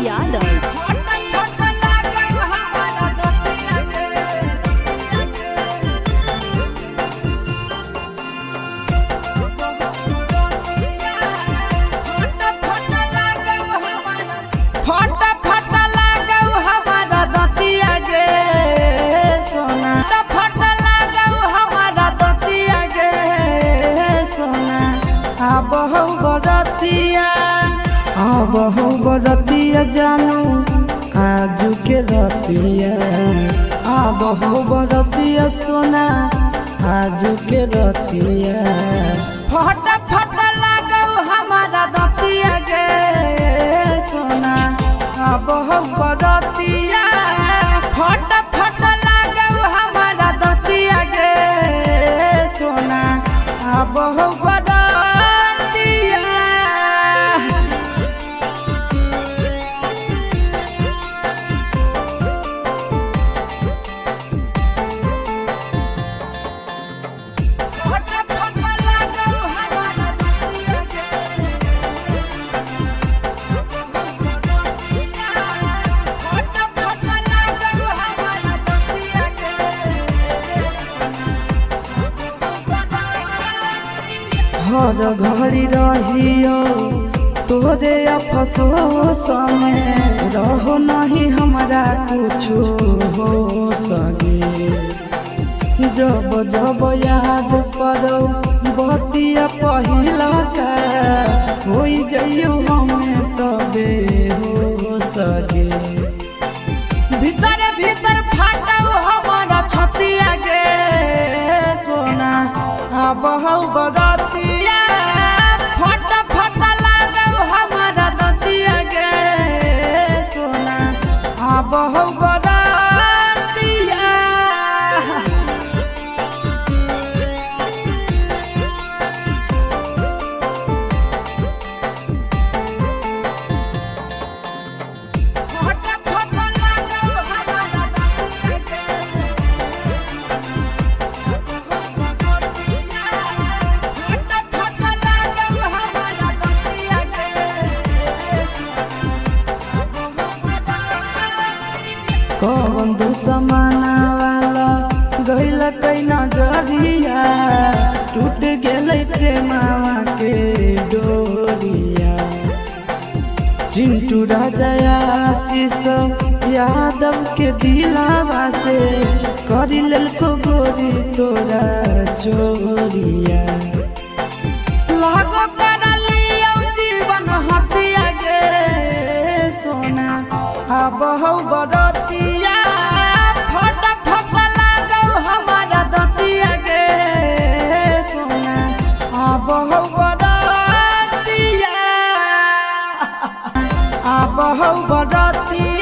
यादव। बहु बरतिया जानू आजू के रतिया बहु बरतिया सोना आजू के रतिया फट फट लागौ हमारा दतिया गे सोना बहु बरतिया फट फट लागौ हमारा दतिया गे सोना बहु हर घड़ी रहियो तोरे अफसोस में रहो नहीं हमारा कुछ हो सके जब जब याद पड़ो बतिया पहिला का हो जाइयो हमें तबे हो सके भीतर भीतर फाटो हमारा छतिया गे सोना बहु बरतिया फट फट लागौ हमारा दतिया गे सोना बहु बरतिया कौन दुश्मना वाला गइल कई नजरिया टूट गेलै प्रेमावा के डोरिया चिंटू राजा आशीष यादव के दिलावा से करी लेलको गोरी तोरा चोरिया लागो करलियो जीवन हतिया गे सोना बहु बरतिया फट फट लागौ हमारा दतिया गे सोना बहु बरतिया बहु बरतिया।